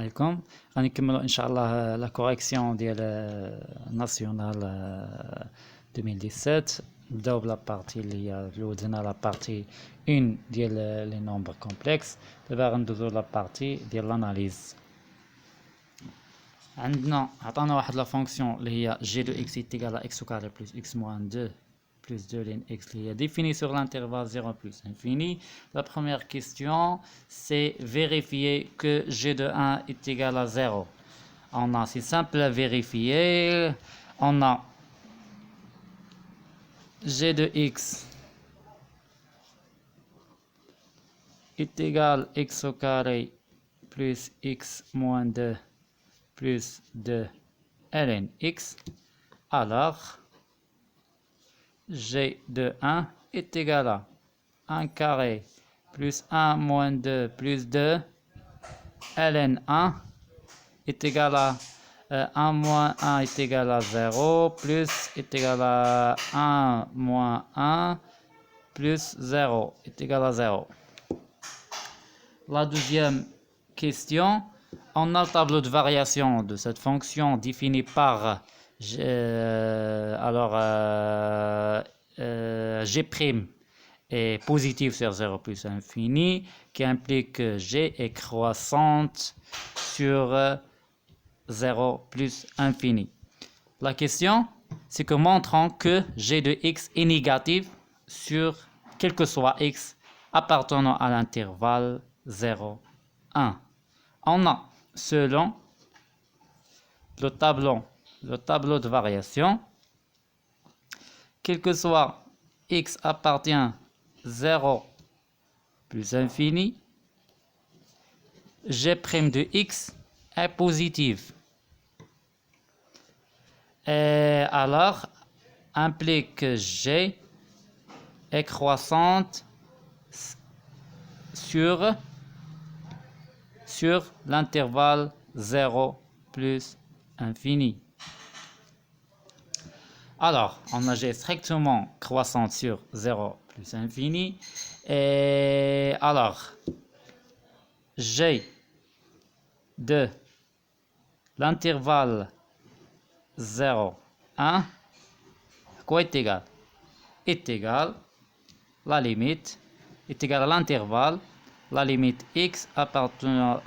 عليكم. غادي نكملوا ان شاء الله لا كوريكسيون ديال ناسيونال 2017. نبداو بلا بارتي اللي هي درنا لا بارتي 1 ديال لي نومبر كومبلكس. دابا غندوزو لا بارتي ديال لاناليز. عندنا عطانا واحد لا فونكسيون اللي هي g de x est égal à x au carré plus x moins 2 plus 2 ln x qui est définie sur l'intervalle 0 plus infini. La première question, c'est vérifier que g de 1 est égal à 0. On a, c'est simple à vérifier. On a g de x est égal à x au carré plus x moins 2 plus 2 ln x. Alors, g de 1 est égal à 1 carré plus 1 moins 2 plus 2 ln 1 est égal à 1 moins 1 est égal à 0 plus est égal à 1 moins 1 plus 0 est égal à 0. La deuxième question, on a le tableau de variation de cette fonction défini par g' est positif sur 0 plus infini, qui implique que g est croissante sur 0 plus infini. La question, c'est que montrons que g de x est négatif sur quel que soit x appartenant à l'intervalle 0, 1. On a, selon le tableau de variation, quel que soit x appartient 0 plus infini, g' de x est positif. Et alors, implique que g est croissante sur l'intervalle 0 plus infini. Alors, on a g strictement croissante sur 0 plus infini. Et alors, g de l'intervalle 0, 1, quoi est égal? Est égal, la limite, est égal à l'intervalle, la limite x appartenant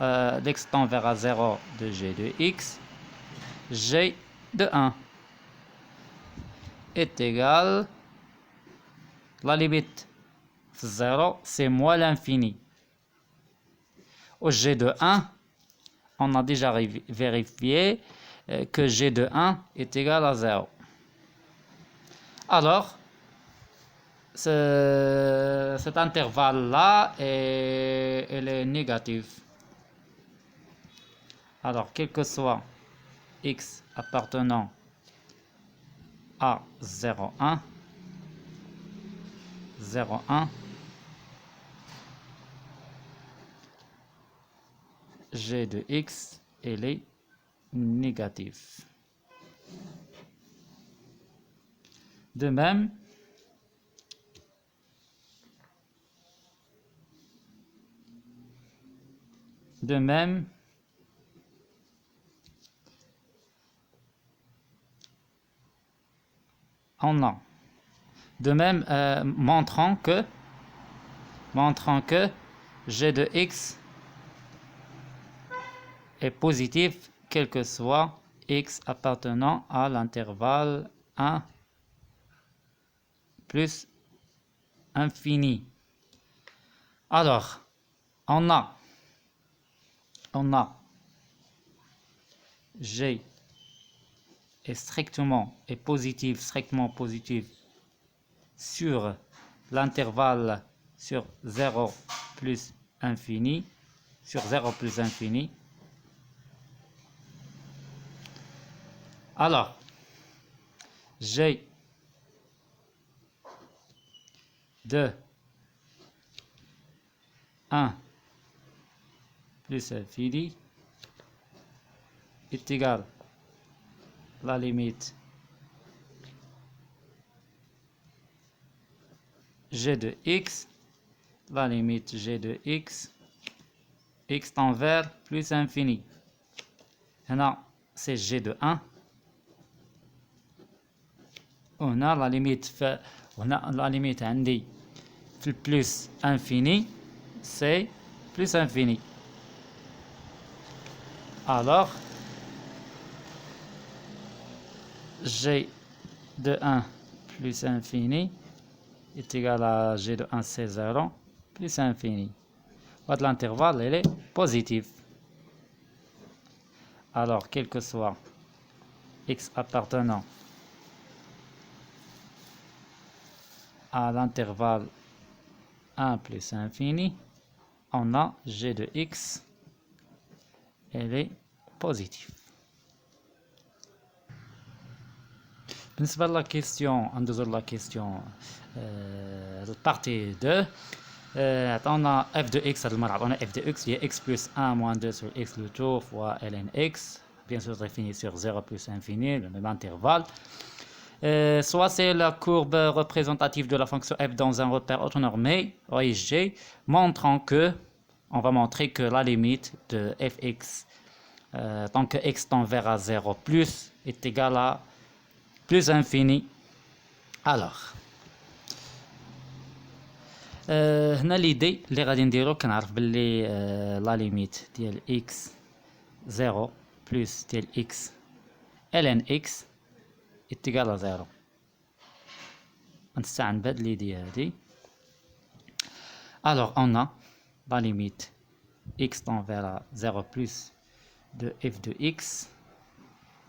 x tend vers 0 de g de x, g de 1 est égal, la limite 0, c'est moins l'infini. Au g de 1, on a déjà vérifié que g de 1 est égal à 0. Alors, cet intervalle-là, elle est négative. Alors, quel que soit x appartenant à 0, 1, 0, 1, g de x, elle est négative. De même, on a, montrant que g de x est positif quel que soit x appartenant à l'intervalle 1 plus infini. Alors, on a g est strictement positif sur l'intervalle sur 0 plus infini, Alors, g de 1 plus infini est égal à la limite g de x, la limite g de x, x tend vers plus infini. هنا c'est g de 1. وهنا لا ليميت وهنا لا ليميت عندي في البلس انفيني سي بلس انفيني. alors g de 1 plus infini est égal à g de 1 c'est 0 plus infini. L'intervalle elle est positif. Alors quel que soit x appartenant à l'intervalle 1 plus infini, on a g de x, elle est positive. بالنسبة لا كيستيون ندوزو لا كيستيون البارتي 2. عطاونا اف دو اكس هاد المرة عطاونا اف دو اكس هي اكس بلس 1 موان 2 sur x le tour fois ln x bien sûr défini sur 0 plus infini, le même intervalle. Soit c'est la courbe représentative de la fonction f dans un repère autonormé, OSG, montrant que, on va montrer que la limite de fx, tant que x tend vers 0 plus, est égale à plus infini. Alors, هنا l'idée اللي غادي نديرو كنعرف باللي لا ليميت ديال x 0 plus ديال x ln x est égal à 0. نستعن بهاد l'idée هادي. Alors on a la limite x tend vers 0 plus de f de x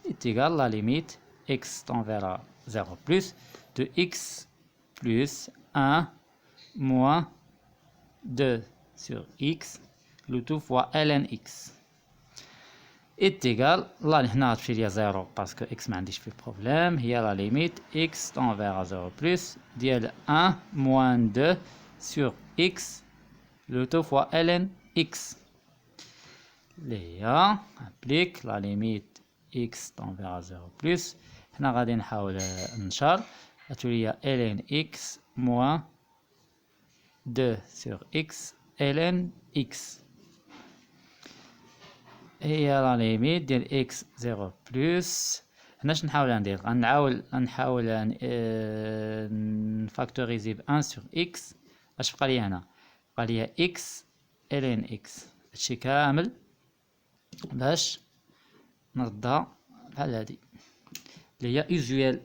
est égal à la limite x tend vers 0 plus de x plus 1 moins 2 sur x le tout fois ln x est égal, là هنا تمشي ليا 0 باسكو x ما عنديش فيه بروبليم, هي لا ليميت x tend vers 0 plus ديال 1 moins 2 sur x le tout fois ln x اللي هي applique la limite x tend vers 0 plus. هنا غادي نحاول نشار غتولي ليا ln x moins 2 sur x ln x هي لا ليميت ديال x 0 بلس. هنا اش نحاول ندير, غنحاول نفاكتوريزي ب 1 sur x. اش بقى لي هنا؟ بقى لي x ln x. هادشي كامل باش نردها بحال هادي اللي هي usual,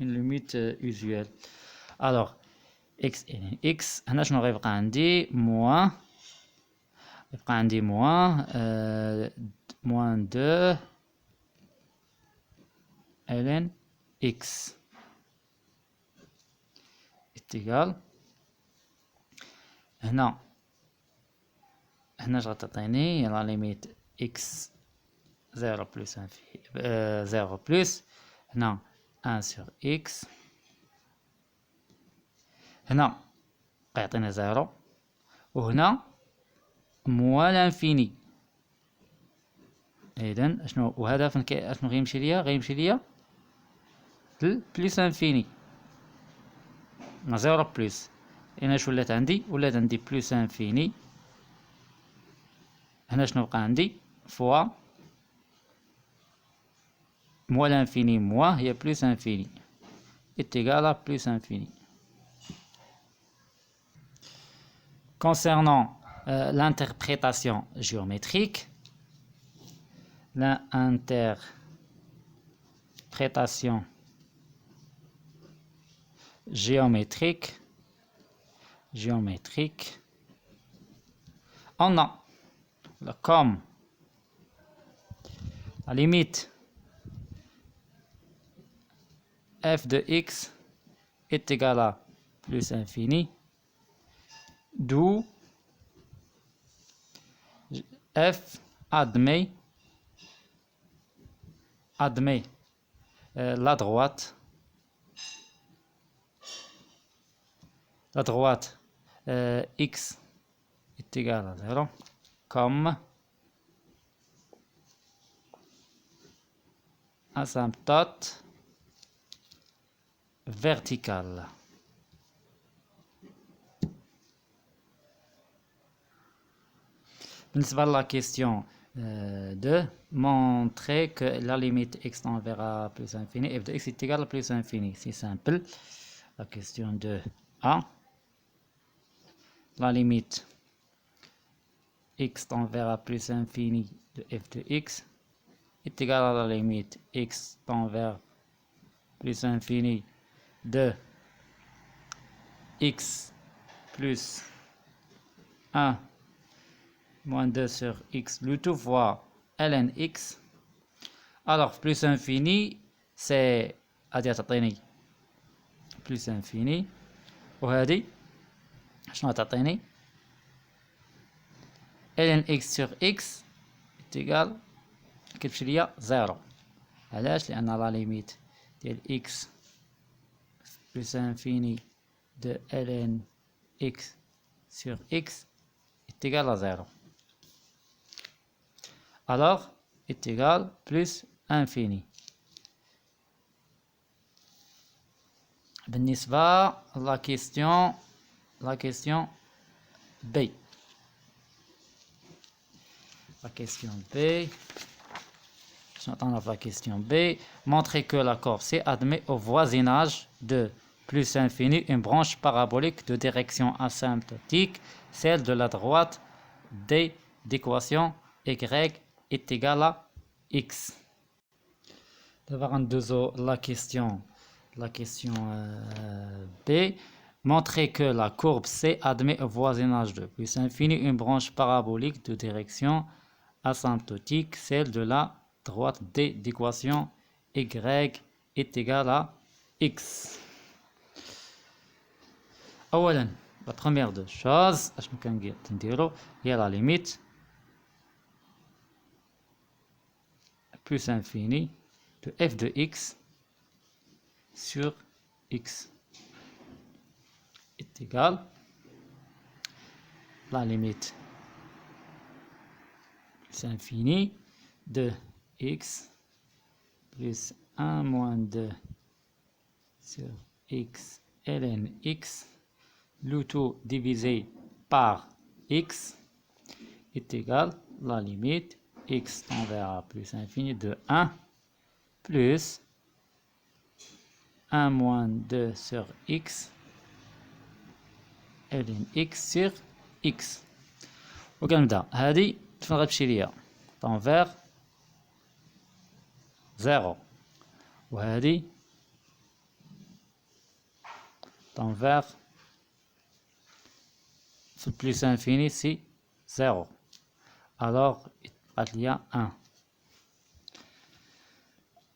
une limite usuelle. alors x ln x هنا شنو غيبقى عندي؟ موان, يبقى عندي موان موان 2 ln x est égal. هنا اش غتعطيني؟ لا ليميت x 0 plus 0 plus هنا 1 sur x, هنا غيعطينا 0 وهنا موال انفيني. اذا اشنو وهذا اشنو غيمشي ليا؟ غيمشي ليا بلس انفيني مع 0 بلس. هنا اش ولات عندي؟ ولات عندي بلس انفيني. هنا شنو بقى عندي؟ فوا moins l'infini moins هي plus infini est égal à plus infini. Concernant l'interprétation géométrique, géométrique, on a comme la limite f de x est égal à plus infini, d'où f admet la droite x est égal à 0 comme asymptote verticale. بالنسبة لا كيستيون de montrer que la limite x tend vers a plus infini, f de x est égal à plus infini. C'est simple. La question de A. La limite x tend vers a plus infini de f de x est égale à la limite x tend vers plus infini de x plus 1 moins 2 sur x, le tout fois ln x. Alors, plus infini, c'est هذه تعطيني plus infini وهذه شنو تعطيني ln x sur x est égal كتمشي ليا 0. علاش؟ لأن لا ليميت ديال x plus infini de ln x sur x est égal à 0. Alors, est égal plus infini. بالنسبة la question B. La question B. J'entends la question B. Montrer que la courbe C admet au voisinage de plus infini une branche parabolique de direction asymptotique, celle de la droite D d'équation y est égale à x. D'abord, la question B. Montrer que la courbe C admet au voisinage de plus infini une branche parabolique de direction asymptotique, celle de la droite D d'équation y est égale à x. أولا, la première des choses, il y a la limite plus infini de f de x sur x est égal la limite plus infini de x plus 1 moins 2 sur x ln x, le tout divisé par x est égal la limite x tend vers plus infini de 1 plus 1 moins 2 sur x ln x sur x. وكنبدا هذه فين غتمشي ليا طون فيغ 0 وهذه طون فيغ في البلوس انفيني سي 0. alors بقات ليا 1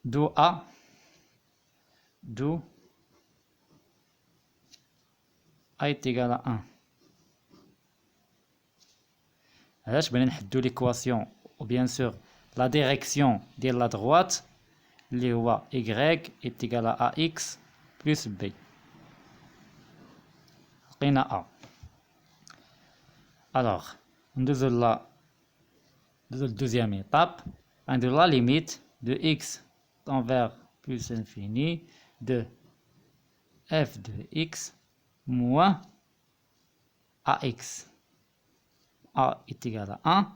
دو A est égal à 1. علاش بغينا نحدو ليكواسيون و بيان سور لا ديريكسيون ديال لا droite اللي هو y est égal à ax plus b. لقينا a. alors ندوزو لا deuxième étape. غنديرو la limite de x tend vers plus infini de f de x moins ax. A est égal à 1,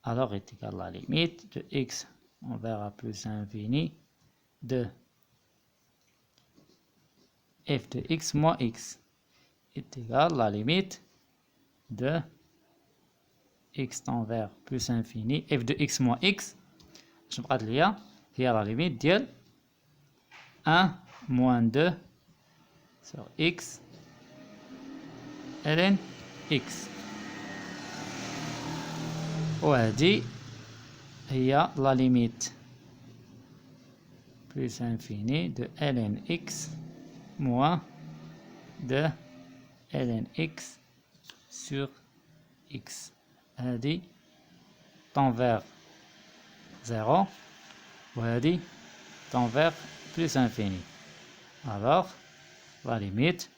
alors est égal à la limite de x on verra plus infini de f de x moins x est égal à la limite de x tend vers plus infini f de x moins x. Je me rappelle là, il y a la limite de 1 moins 2 sur x ln x. وهذه هي la limite plus infini de ln x moins de ln x sur x. هذه tend vers 0 وهذه tend vers plus infini. alors la limite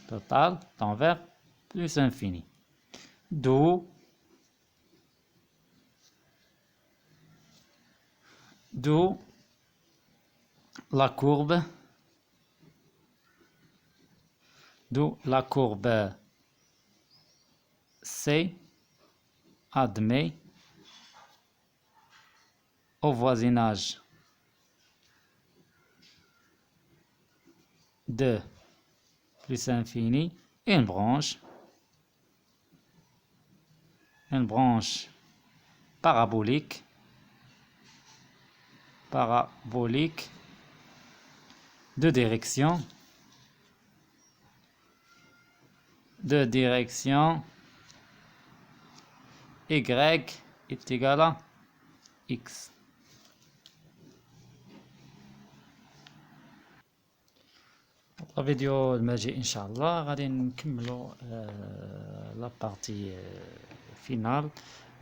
totale tend vers plus infini. D'où la courbe C admet au voisinage de plus infini, une branche parabolique de direction y est égal à x. الفيديو الماجي ان شاء الله غادي نكملوا لا بارتي فينال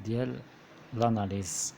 ديال l'analyse.